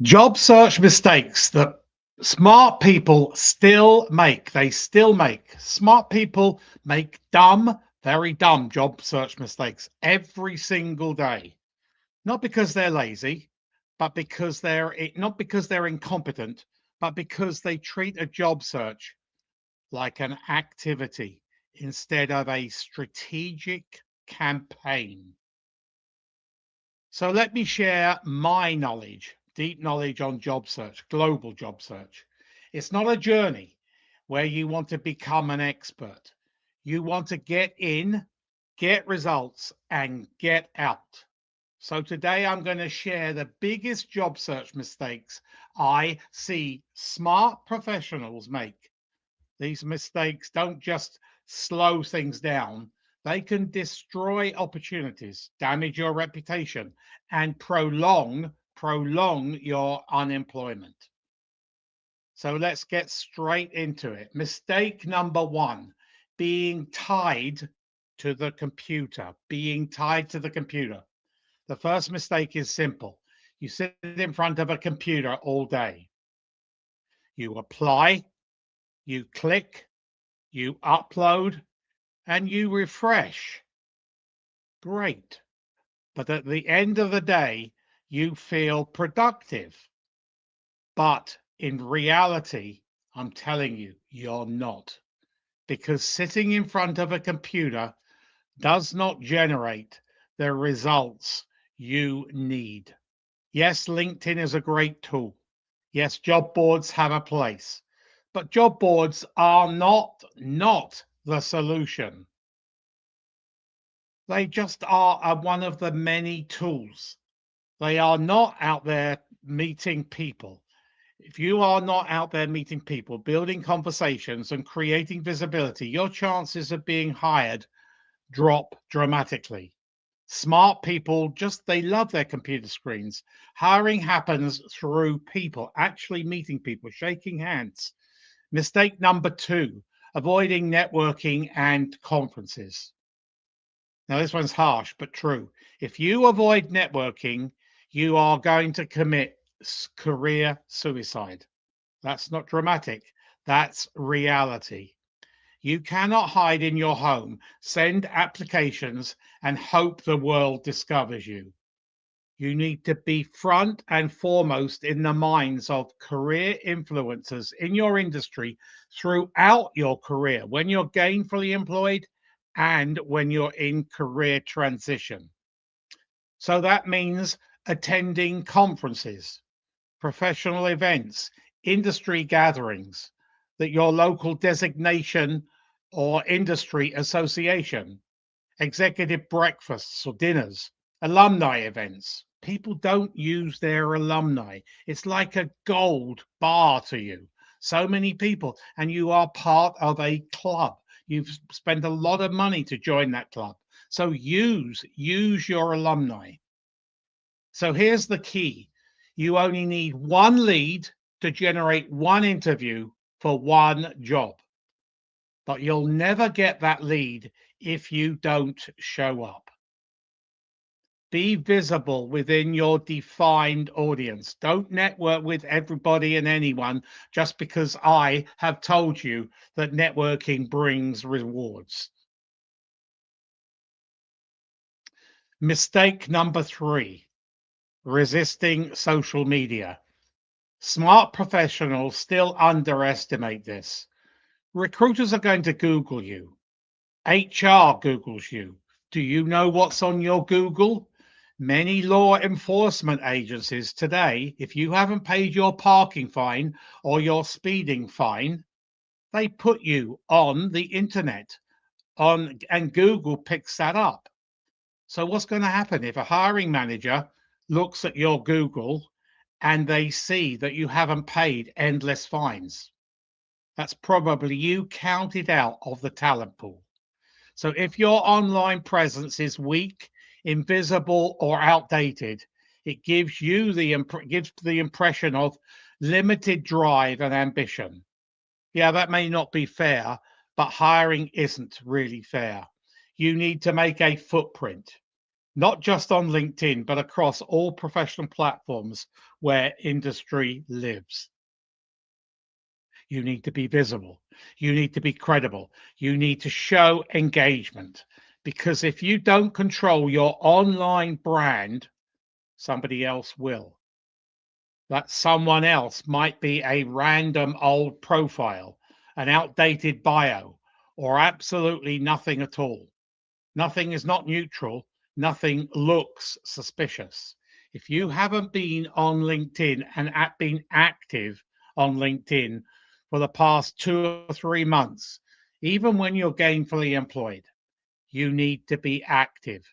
Job search mistakes that smart people still make. They still make. Smart people make dumb, very dumb job search mistakes every single day. Not because they're lazy, but because not because they're incompetent, but because they treat a job search like an activity instead of a strategic campaign. So let me share my knowledge, deep knowledge on job search, global job search. It's not a journey where you want to become an expert. You want to get in, get results, and get out. So today I'm going to share the biggest job search mistakes I see smart professionals make. These mistakes don't just slow things down, they can destroy opportunities, damage your reputation, and prolong your unemployment. So let's get straight into it. Mistake number one, being tied to the computer. Being tied to the computer. The first mistake is simple. You sit in front of a computer all day. You apply, you click, you upload, and you refresh. Great. But at the end of the day, you feel productive. But in reality, I'm telling you, you're not. Because sitting in front of a computer does not generate the results you need. Yes, LinkedIn is a great tool. Yes, job boards have a place. But job boards are not the solution. They just are one of the many tools. They are not out there meeting people. If you are not out there meeting people, building conversations and creating visibility, your chances of being hired drop dramatically. Smart people they love their computer screens. Hiring happens through people, actually meeting people, shaking hands. Mistake number two, avoiding networking and conferences. Now, this one's harsh, but true. If you avoid networking, you are going to commit career suicide. That's not dramatic, that's reality. You cannot hide in your home, send applications, and hope the world discovers you. You need to be front and foremost in the minds of career influencers in your industry throughout your career, when you're gainfully employed and when you're in career transition. So that means attending conferences, professional events, industry gatherings, that your local designation or industry association, executive breakfasts or dinners, alumni events. People don't use their alumni. It's like a gold bar to you. So many people, and you are part of a club. You've spent a lot of money to join that club. So use your alumni. So here's the key. You only need one lead to generate one interview for one job. But you'll never get that lead if you don't show up. Be visible within your defined audience. Don't network with everybody and anyone just because I have told you that networking brings rewards. Mistake number three, resisting social media. Smart professionals still underestimate this. Recruiters are going to Google you. HR Googles you. Do you know what's on your Google? Many law enforcement agencies today, if you haven't paid your parking fine or your speeding fine, they put you on the internet and Google picks that up. So what's going to happen if a hiring manager looks at your Google and they see that you haven't paid endless fines? That's probably you counted out of the talent pool. So if your online presence is weak, invisible, or outdated, it gives you gives the impression of limited drive and ambition. Yeah, that may not be fair, but hiring isn't really fair. You need to make a footprint. not just on LinkedIn, but across all professional platforms where industry lives. You need to be visible. You need to be credible. You need to show engagement. Because if you don't control your online brand, somebody else will. That someone else might be a random old profile, an outdated bio, or absolutely nothing at all. Nothing is not neutral. Nothing looks suspicious. If you haven't been on LinkedIn and been active on LinkedIn for the past 2 or 3 months, even when you're gainfully employed, you need to be active.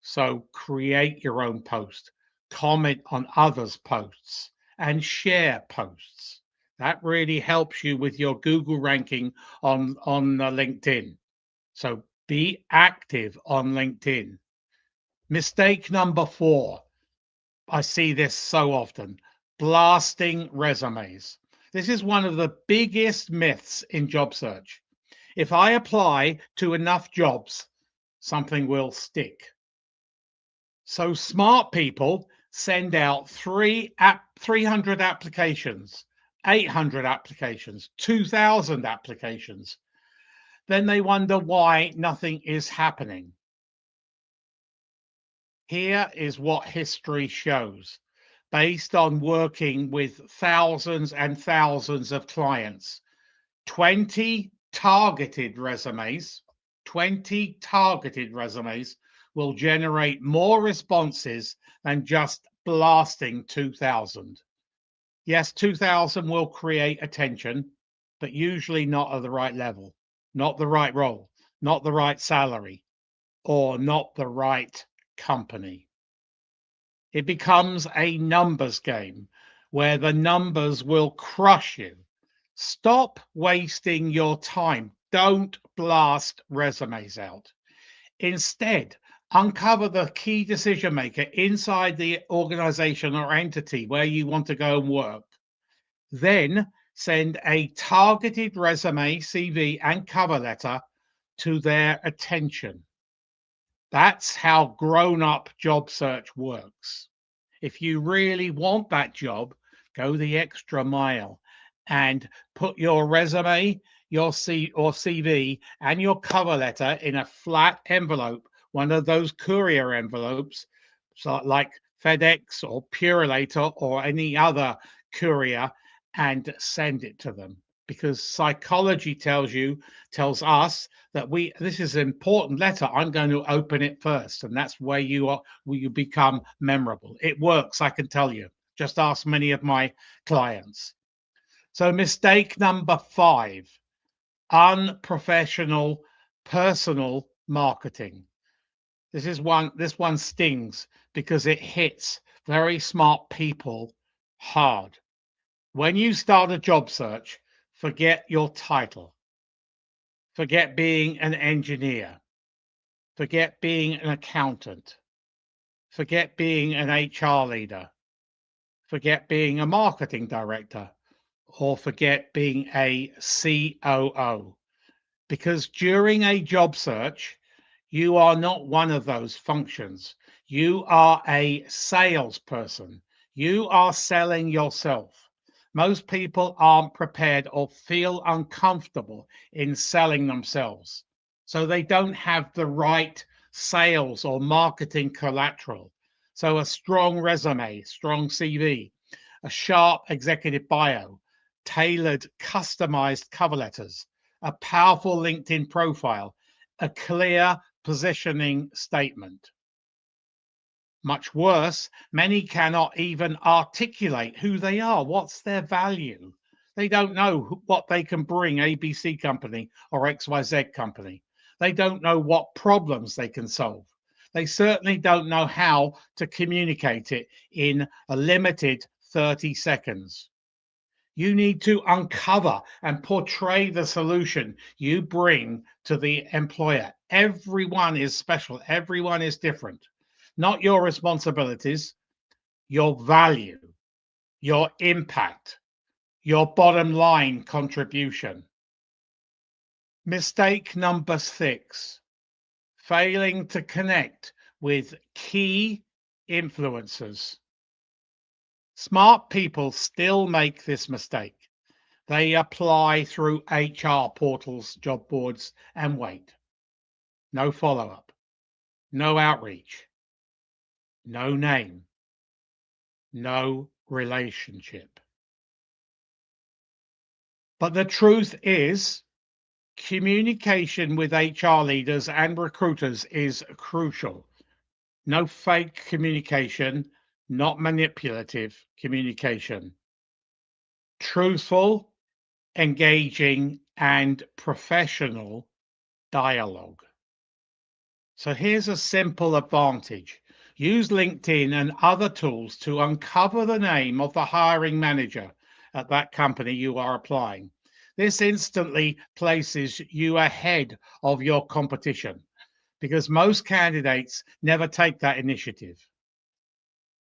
So create your own post, comment on others' posts, and share posts. That really helps you with your Google ranking on LinkedIn. So be active on LinkedIn. Mistake number 4. I see this so often: blasting resumes. This is one of the biggest myths in job search. If I apply to enough jobs, something will stick. So smart people send out 300 applications, 800 applications, 2,000 applications. Then they wonder why nothing is happening. Here is what history shows, based on working with thousands and thousands of clients. 20 targeted resumes, 20 targeted resumes will generate more responses than just blasting 2,000. Yes, 2,000 will create attention, but usually not at the right level, not the right role, not the right salary, or not the right company. It becomes a numbers game where the numbers will crush you. Stop wasting your time. Don't blast resumes out. Instead, uncover the key decision maker inside the organization or entity where you want to go and work. Then send a targeted resume, CV, and cover letter to their attention. That's how grown-up job search works. If you really want that job, go the extra mile and put your resume, your CV, and your cover letter in a flat envelope, one of those courier envelopes, so like FedEx or Purolator or any other courier, and send it to them. Because psychology tells us that this is an important letter. I'm going to open it first, and that's where you become memorable. It works, I can tell you. Just ask many of my clients. So mistake number 5: unprofessional personal marketing. This one stings because it hits very smart people hard. When you start a job search, forget your title. Forget being an engineer. Forget being an accountant. Forget being an HR leader. Forget being a marketing director, or forget being a COO. Because during a job search, you are not one of those functions. You are a salesperson. You are selling yourself. Most people aren't prepared or feel uncomfortable in selling themselves. So they don't have the right sales or marketing collateral. So a strong resume, strong CV, a sharp executive bio, tailored, customized cover letters, a powerful LinkedIn profile, a clear positioning statement. Much worse, many cannot even articulate who they are. What's their value? They don't know what they can bring ABC company or XYZ company. They don't know what problems they can solve. They certainly don't know how to communicate it in a limited 30 seconds. You need to uncover and portray the solution you bring to the employer. Everyone is special. Everyone is different. Not your responsibilities, your value, your impact, your bottom line contribution. Mistake number 6: failing to connect with key influencers. Smart people still make this mistake. They apply through HR portals, job boards, and wait. No follow-up, no outreach, no name, no relationship. But the truth is, communication with HR leaders and recruiters is crucial. No fake communication, not manipulative communication. Truthful, engaging, and professional dialogue. So here's a simple advantage. Use LinkedIn and other tools to uncover the name of the hiring manager at that company you are applying. This instantly places you ahead of your competition because most candidates never take that initiative.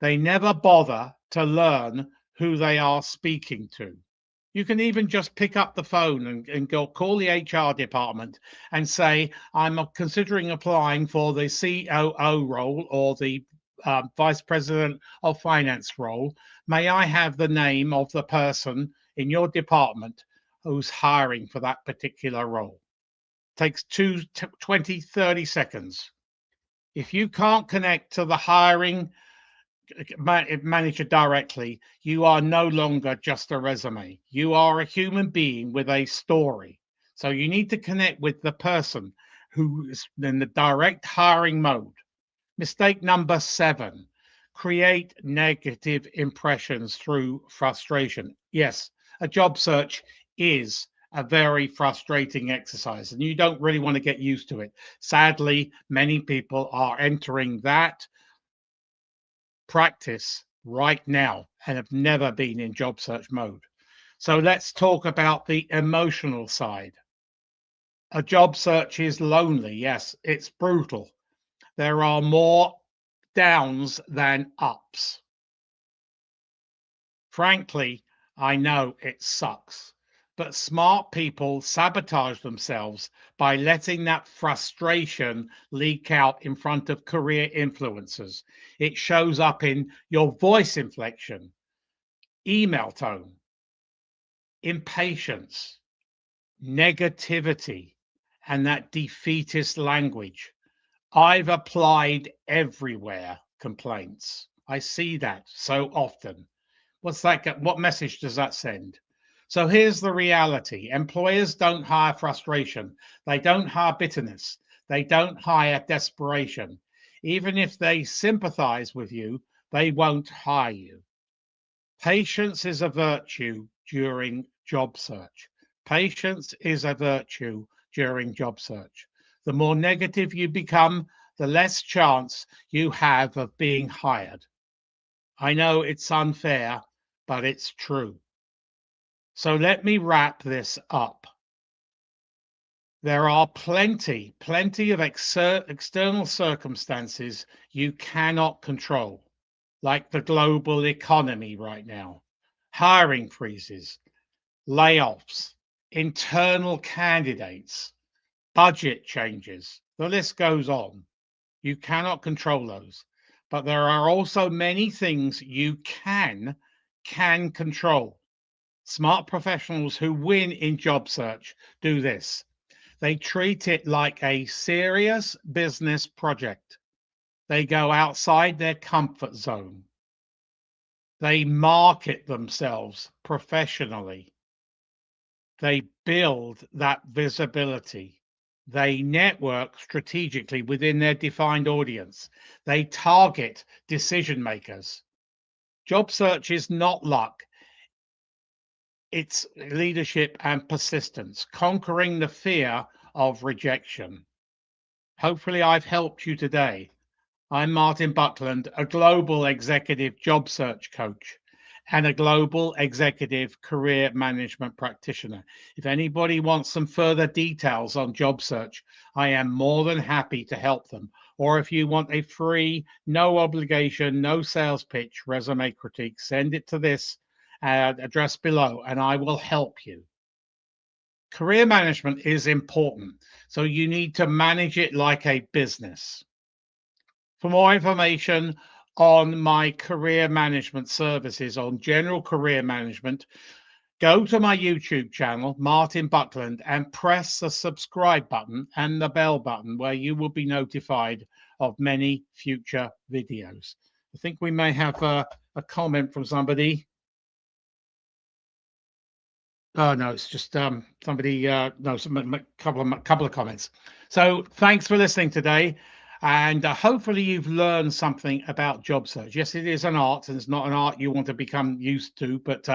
They never bother to learn who they are speaking to. You can even just pick up the phone and go call the HR department and say, I'm considering applying for the COO role or the Vice President of Finance role. May I have the name of the person in your department who's hiring for that particular role? Takes 20, 30 seconds. If you can't connect to the hiring manager directly, you are no longer just a resume. You are a human being with a story. So you need to connect with the person who is in the direct hiring mode. Mistake number 7, create negative impressions through frustration. Yes, a job search is a very frustrating exercise, and you don't really want to get used to it. Sadly, many people are entering that practice right now and have never been in job search mode. So let's talk about the emotional side. A job search is lonely. Yes, it's brutal. There are more downs than ups. Frankly, I know it sucks, but smart people sabotage themselves by letting that frustration leak out in front of career influencers. It shows up in your voice inflection, email tone, impatience, negativity, and that defeatist language. I've applied everywhere complaints. I see that so often. What's that? What message does that send? So here's the reality. Employers don't hire frustration. They don't hire bitterness. They don't hire desperation. Even if they sympathize with you, they won't hire you. Patience is a virtue during job search. Patience is a virtue during job search. The more negative you become, the less chance you have of being hired. I know it's unfair, but it's true. So let me wrap this up. There are plenty of external circumstances you cannot control, like the global economy right now, hiring freezes, layoffs, internal candidates, budget changes. The list goes on. You cannot control those. But there are also many things you can control. Smart professionals who win in job search do this. They treat it like a serious business project. They go outside their comfort zone. They market themselves professionally. They build that visibility. They network strategically within their defined audience. They target decision makers. Job search is not luck. It's leadership and persistence, conquering the fear of rejection. Hopefully, I've helped you today. I'm Martin Buckland, a global executive job search coach and a global executive career management practitioner. If anybody wants some further details on job search, I am more than happy to help them. Or if you want a free, no obligation, no sales pitch resume critique, send it to this address below and I will help you. Career management is important, so you need to manage it like a business. For more information on my career management services, on general career management, go to my YouTube channel, Martin Buckland, and press the subscribe button and the bell button where you will be notified of many future videos. I think we may have a comment from somebody. Oh no, it's just somebody. No, a couple of comments. So thanks for listening today, and hopefully you've learned something about job search. Yes, it is an art, and it's not an art you want to become used to, but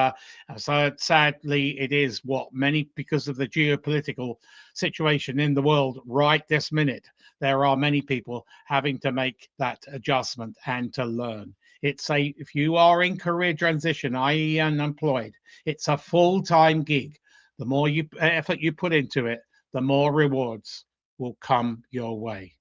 so sadly, it is what many, because of the geopolitical situation in the world right this minute. There are many people having to make that adjustment and to learn. It's a, if you are in career transition, i.e., unemployed, it's a full-time gig. The more effort you put into it, the more rewards will come your way.